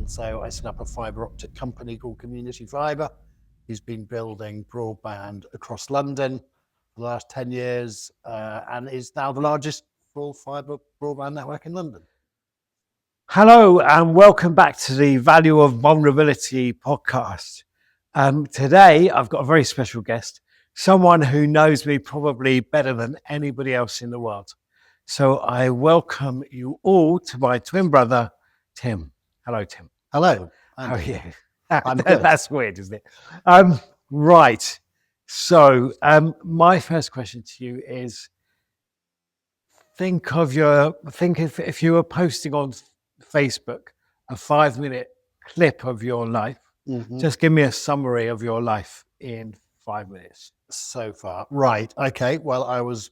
And so I set up a fibre optic company called Community Fibre. He's been building broadband across London for the last 10 years and is now the largest full-fibre broadband network in London. Hello and welcome back to the Value of Vulnerability podcast. Today I've got a very special guest, someone who knows me probably better than anybody else in the world. So I welcome you all to my twin brother, Tim. Hello, Tim. Hello. How are you? I'm good. That's weird, isn't it? Right. So my first question to you is, think if you were posting on Facebook a 5-minute clip of your life, just give me a summary of your life in 5 minutes. So far. Right. Okay. Well, I was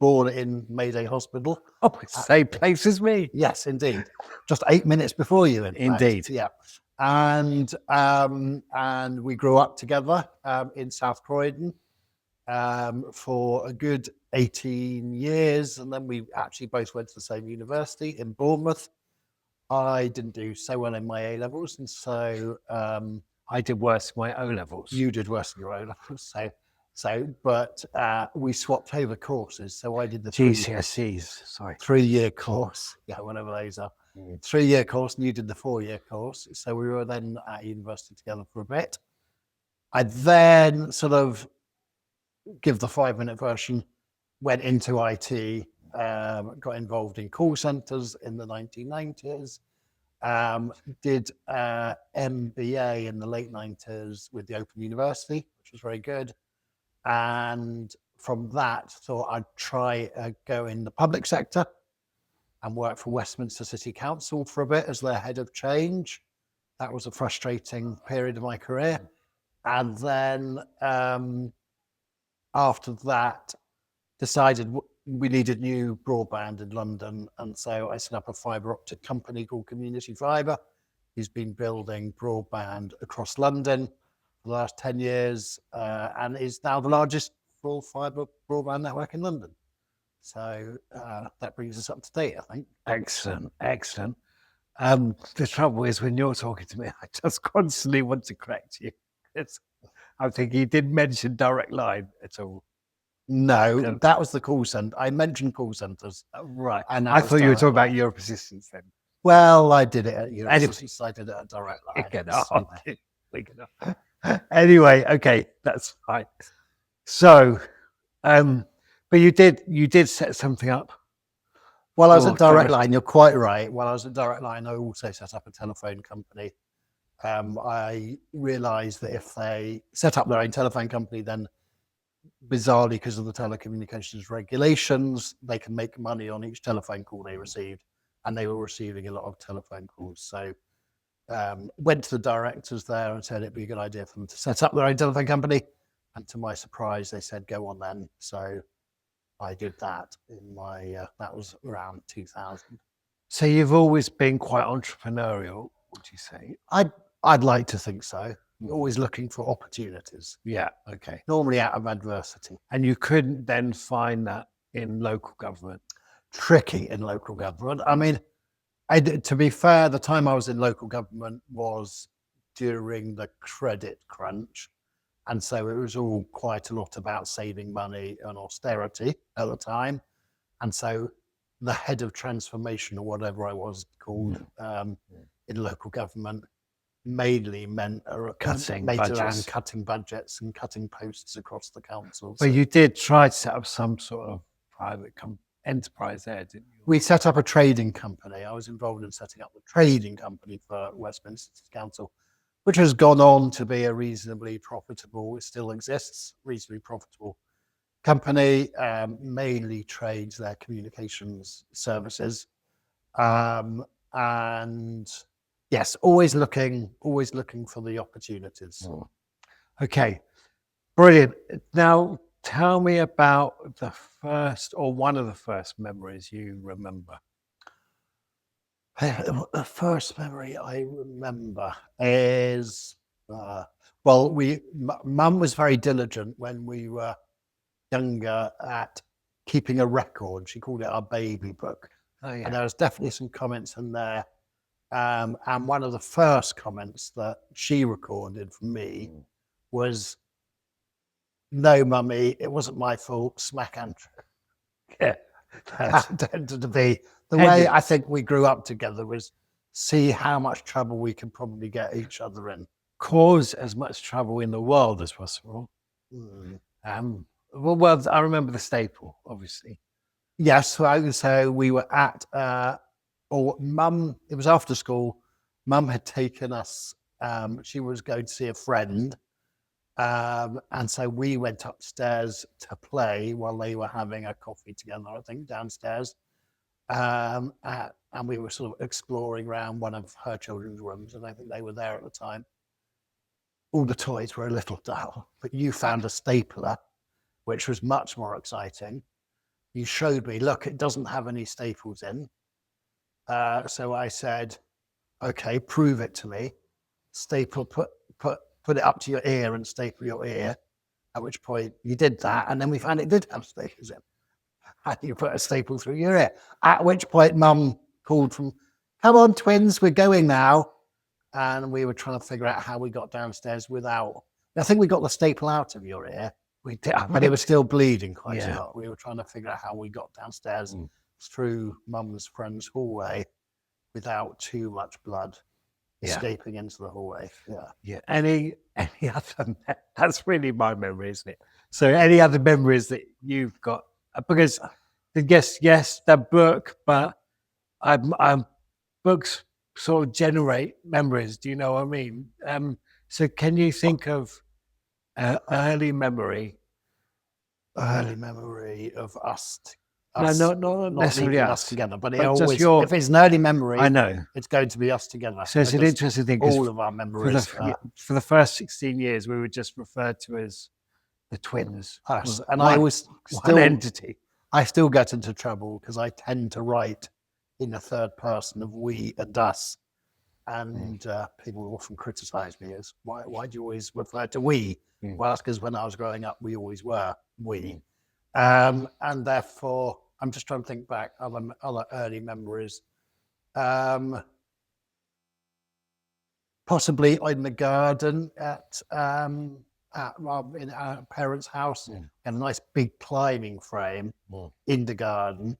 born in Mayday Hospital. Oh, same place as me. Yes, indeed. Just 8 minutes before you, Indeed. Fact. Yeah. And we grew up together in South Croydon for a good 18 years. And then we actually both went to the same university in Bournemouth. I didn't do so well in my A-levels. And so I did worse in my O-levels. you did worse in your O-levels. But we swapped over courses. So I did the GCSEs, sorry. 3-year course. Yeah, whatever those are. 3-year course, and you did the 4-year course. So we were then at university together for a bit. I then sort of give the 5-minute version, went into IT, got involved in call centers in the 1990s, did MBA in the late 90s with the Open University, which was very good. And from that, thought I'd try go in the public sector and work for Westminster City Council for a bit as their head of change. That was a frustrating period of my career. And then after that, decided we needed new broadband in London. And so I set up a fibre optic company called Community Fibre. He's been building broadband across London for the last 10 years and is now the largest full-fibre broadband network in London. So that brings us up to date, I think. Excellent. The trouble is when you're talking to me, I just constantly want to correct you. I'm thinking you didn't mention direct line at all. No, that was the call center. I mentioned call centers. Right. And I thought you were talking about your persistence then. Well, I did it at university, so I did it at direct line. Anyway, okay, that's fine. So, but you did set something up. Well, I was at direct line. You're quite right. While I was at direct line, I also set up a telephone company. I realised that if they set up their own telephone company, then bizarrely, because of the telecommunications regulations, they can make money on each telephone call they received, and they were receiving a lot of telephone calls. So went to the directors there and said it'd be a good idea for them to set up their own telephone company. And to my surprise, they said, go on then. So I did that in my, that was around 2000. So you've always been quite entrepreneurial, would you say? I'd like to think so. You're always looking for opportunities. Yeah, okay. Normally out of adversity. And you couldn't then find that in local government? Tricky in local government. I mean, to be fair, the time I was in local government was during the credit crunch. And so it was all quite a lot about saving money and austerity at the time. And so the head of transformation, or whatever I was called in local government, mainly meant cutting budgets and cutting posts across the council. But you did try to set up some sort of private enterprise there, didn't you? We set up a trading company. I was involved in setting up the trading company for Westminster Council, which has gone on to be a reasonably profitable, it still exists, reasonably profitable company, mainly trades their communications services. And yes, always looking for the opportunities. Okay, brilliant. Now, tell me about the first or one of the first memories you remember. The first memory I remember is, Mum was very diligent when we were younger at keeping a record. She called it our baby book. Oh, yeah. And there was definitely some comments in there And one of the first comments that she recorded from me was, "No, mummy, it wasn't my fault. Smack Andrew." Yeah. That tended to be the way I think we grew up together, was see how much trouble we could probably get each other in. Cause as much trouble in the world as possible. Well, I remember the staple, obviously. Yes, so we were at, or mum, it was after school. Mum had taken us, she was going to see a friend. And so we went upstairs to play while they were having a coffee together, I think, downstairs. And we were sort of exploring around one of her children's rooms, and I think they were there at the time. All the toys were a little dull, but you found a stapler, which was much more exciting. You showed me, look, it doesn't have any staples in. So I said, okay, prove it to me. Staple, put it up to your ear and staple your ear. At which point you did that, and then we found it did have staples in. And you put a staple through your ear. At which point Mum called from, "Come on, twins, we're going now." And we were trying to figure out how we got downstairs without. I think we got the staple out of your ear. We did, but it was still bleeding quite Yeah. a lot. We were trying to figure out how we got downstairs through Mum's friend's hallway without too much blood escaping into the hallway. Yeah. Any other? That's really my memory, isn't it? So, any other memories that you've got? Because yes, the book, but books sort of generate memories. Do you know what I mean? So, can you think of early memory of us. No, not necessarily us together, but it but just always, your- if it's an early memory, I know. it's going to be us together. So it's an because interesting thing. 'Cause all of our memories for the first 16 years, we were just referred to as the twins. us. And One- I was one still entity. I still get into trouble because I tend to write in the third person of we and us. And people often criticize me as, why do you always refer to we? Well, that's because when I was growing up, we always were we. And therefore, I'm just trying to think back other early memories. Possibly in the garden in our parents' house, and a nice big climbing frame in the garden.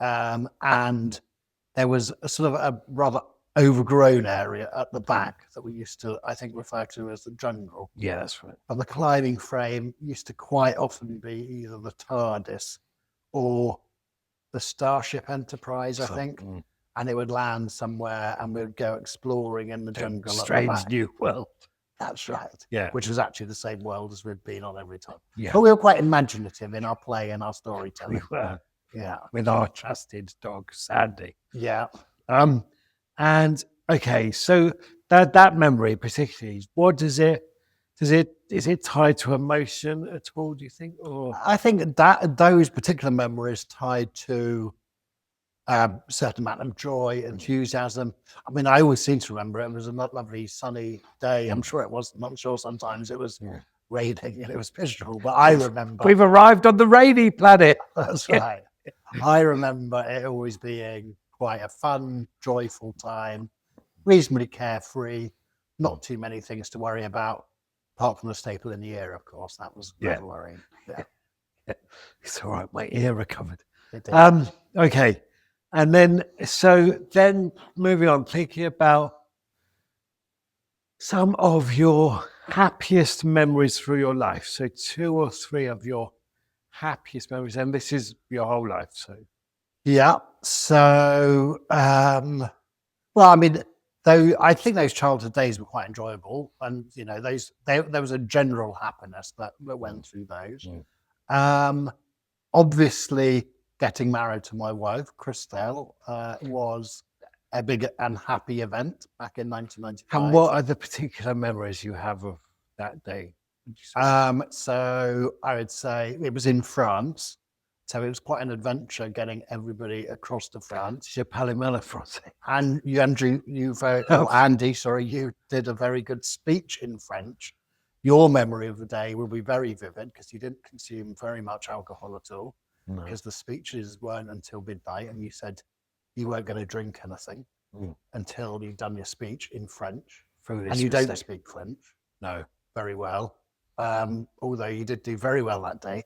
And there was a sort of a rather overgrown area at the back that we used to, I think, refer to as the jungle. Yeah, that's right. And the climbing frame used to quite often be either the TARDIS or the Starship Enterprise, I think. And it would land somewhere and we'd go exploring in the jungle. Strange new world. That's right. Yeah. Which was actually the same world as we'd been on every time. Yeah. But we were quite imaginative in our play and our storytelling. We were. Yeah. With our trusted dog, Sandy. Yeah. And okay, so that memory particularly, what is it tied to emotion at all, do you think? Or I think that those particular memories tied to a certain amount of joy, enthusiasm. I mean, I always seem to remember it was a lovely sunny day. I'm sure it wasn't. I'm sure sometimes it was raining and it was miserable, but I remember. We've arrived on the rainy planet. That's right. I remember it always being quite a fun, joyful time, reasonably carefree, not too many things to worry about, apart from the staple in the ear, of course. That was never worrying. Yeah. It's all right, my ear recovered. It did. Okay. And then moving on, thinking about some of your happiest memories through your life. So 2 or 3 of your happiest memories, and this is your whole life. So yeah. So, well, I mean, though I think those childhood days were quite enjoyable, and you know, there was a general happiness that went through those. Obviously, getting married to my wife, Christelle, was a big and happy event back in 1995. And what are the particular memories you have of that day? So I would say it was in France. So it was quite an adventure getting everybody across to France. Je parle mal français. And Andy, you did a very good speech in French. Your memory of the day will be very vivid because you didn't consume very much alcohol at all. Because the speeches weren't until midnight, and you said you weren't going to drink anything. until you've done your speech in French. Through this And you don't mistake. speak French No. very well, although you did do very well that day.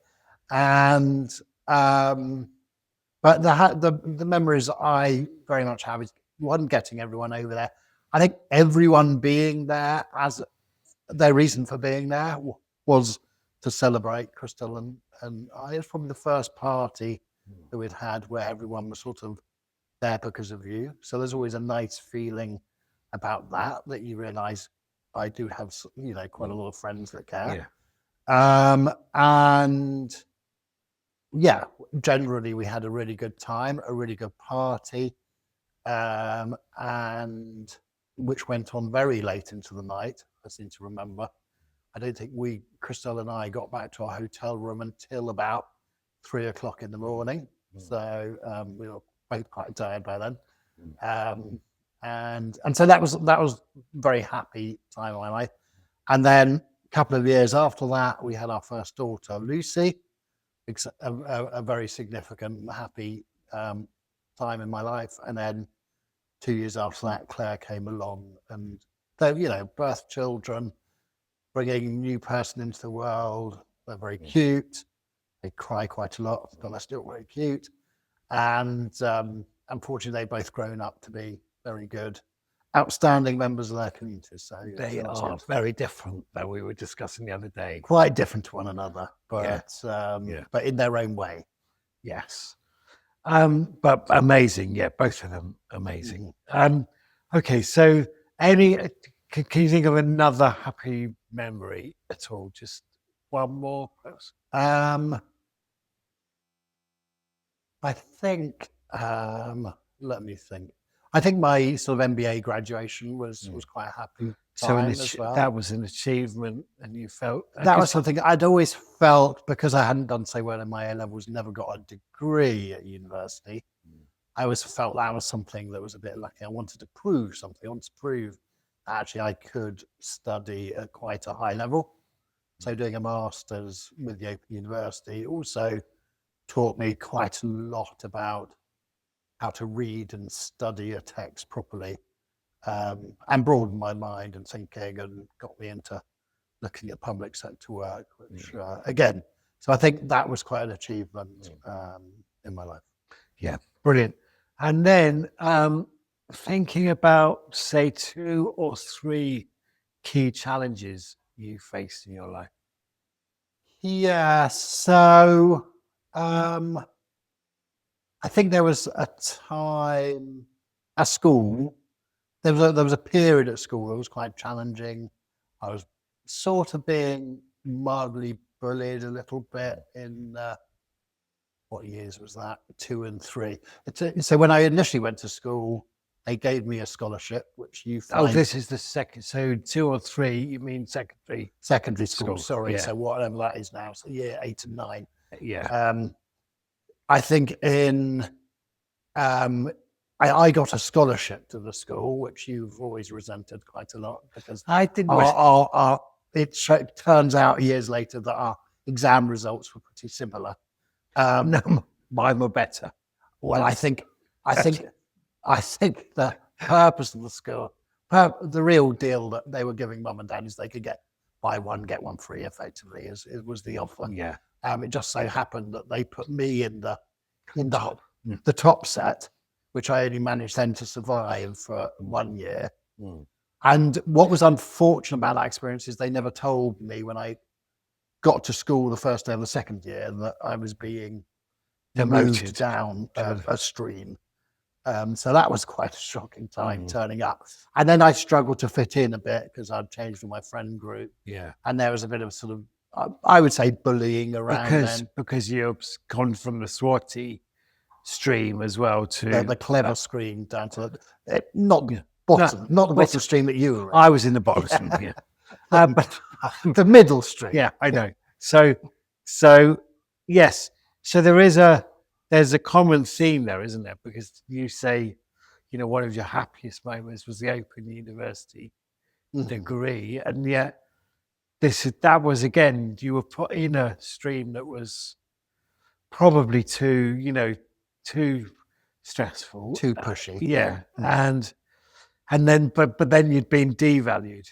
And but the memories I very much have is one, getting everyone over there. I think everyone being there, as their reason for being there was to celebrate Crystal and I. It's probably the first party that we'd had where everyone was sort of there because of you. So there's always a nice feeling about that you realise I do have, quite a lot of friends that care. Yeah. And yeah, generally we had a really good time, a really good party, and which went on very late into the night. I seem to remember. I don't think Crystal and I, got back to our hotel room until about 3 o'clock in the morning. So we were both quite tired by then. And so that was a very happy time of my life. And then a couple of years after that, we had our first daughter, Lucy. A very significant, happy time in my life. And then 2 years after that, Claire came along, and they, birth children, bringing a new person into the world. They're very cute. They cry quite a lot, but they're still very cute. And unfortunately, they've both grown up to be very good, outstanding members of their community. So They are very different, though we were discussing the other day. Quite different to one another, but but in their own way. Yes. But amazing. Yeah, both of them amazing. Okay, so can you think of another happy memory at all? Just one more? I think, let me think. I think my sort of MBA graduation was quite a happy time as well. That was an achievement, and you felt... That was something I'd always felt, because I hadn't done so well in my A-levels, never got a degree at university. I always felt that was something that was a bit lucky. I wanted to prove something. I wanted to prove that actually I could study at quite a high level. So doing a master's with the Open University also taught me quite a lot about how to read and study a text properly, and broadened my mind and thinking, and got me into looking at public sector work, which again, so I think that was quite an achievement in my life. Yeah, brilliant. And then thinking about, say, 2 or 3 key challenges you faced in your life. Yeah, so I think there was a time at school. There was a period at school that was quite challenging. I was sort of being mildly bullied a little bit in what years was that? 2 and 3. So when I initially went to school, they gave me a scholarship, which you find... Oh, this is the second. So 2 or 3, you mean secondary? Secondary school, sorry. Yeah. So whatever that is now, so year 8 and 9. Yeah. I think I got a scholarship to the school, which you've always resented quite a lot, because I didn't. It turns out years later that our exam results were pretty similar. No, mine were better. Well, I think the purpose of the school, the real deal that they were giving mum and dad, is they could buy one, get one free, effectively, it was the offer. Yeah. It just so happened that they put me in the top set, which I only managed then to survive for 1 year. And what was unfortunate about that experience is they never told me when I got to school the first day of the second year that I was being moved down a stream. So that was quite a shocking time turning up. And then I struggled to fit in a bit because I'd changed with my friend group. Yeah. And there was a bit of sort of, I would say, bullying around then. Because you've gone from the Swati stream as well to the clever stream down to not the bottom stream that you were in. I was in the bottom, yeah. But the middle stream. Yeah, I know. So yes. So there's a common theme there, isn't there? Because you say, one of your happiest moments was the Open University degree, and yet that was, again, you were put in a stream that was probably too stressful, too pushy. yeah, and then but then you'd been devalued.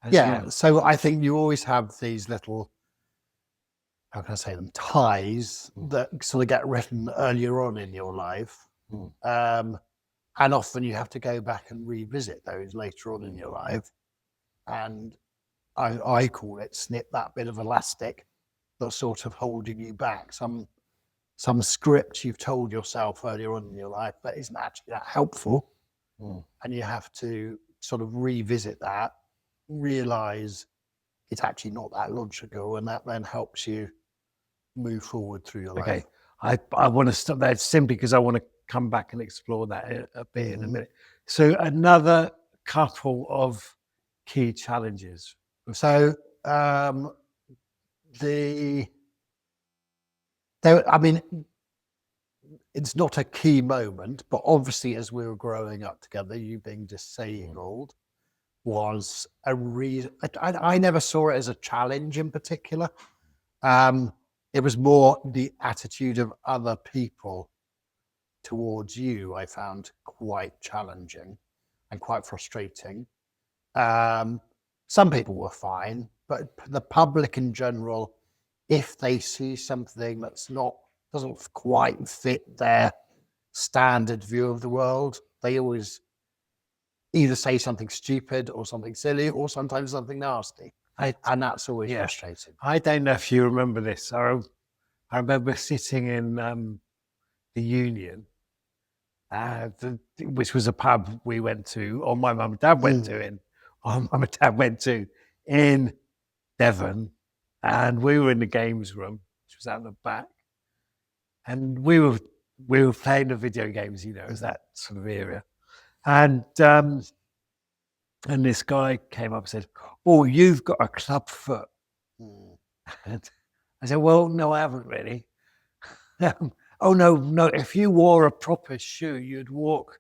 Yeah. So I think you always have these little, how can I say them, ties that sort of get written earlier on in your life. And often you have to go back and revisit those later on in your life. And I call it snip that bit of elastic that's sort of holding you back. Some script you've told yourself earlier on in your life that isn't actually that helpful. And you have to sort of revisit that, realize it's actually not that logical, and that then helps you move forward through your life. I want to stop there simply because I want to come back and explore that a bit in a minute. So another couple of key challenges. So I mean, it's not a key moment, but obviously as we were growing up together, you being disabled was a reason. I never saw it as a challenge in particular. It was more the attitude of other people towards you I found quite challenging and quite frustrating. Some people were fine, but the public in general, if they see something that's doesn't quite fit their standard view of the world, they always either say something stupid or something silly or sometimes something nasty. And that's always frustrating. I don't know if you remember this. I remember sitting in the Union, which was a pub we went to, or my mum and dad went to, in Devon, and we were in the games room, which was out the back, and we were playing the video games, it was that sort of area, and this guy came up and said, "Oh, you've got a club foot." And I said, "Well, no, I haven't really." "Oh, no, if you wore a proper shoe, you'd walk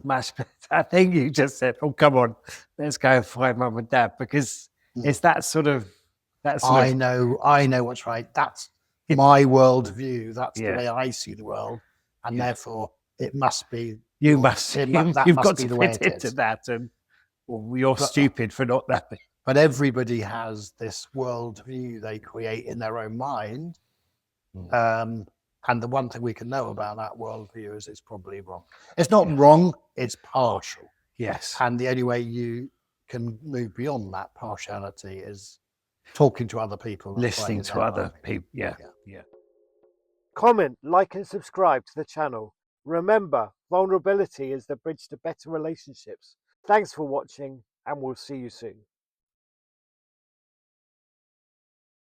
much better." I think you just said, "Oh, come on, let's go and find mum and dad," because it's that sort of. I know what's right. That's my worldview. That's the way I see the world, and therefore it must be. You've got to fit into that, and you're stupid for not that. But everybody has this worldview they create in their own mind. And the one thing we can know about that worldview is it's probably wrong. It's not wrong, it's partial. Yes. And the only way you can move beyond that partiality is talking to other people. Listening to other people. Yeah. Comment, like and subscribe to the channel. Remember, vulnerability is the bridge to better relationships. Thanks for watching, and we'll see you soon.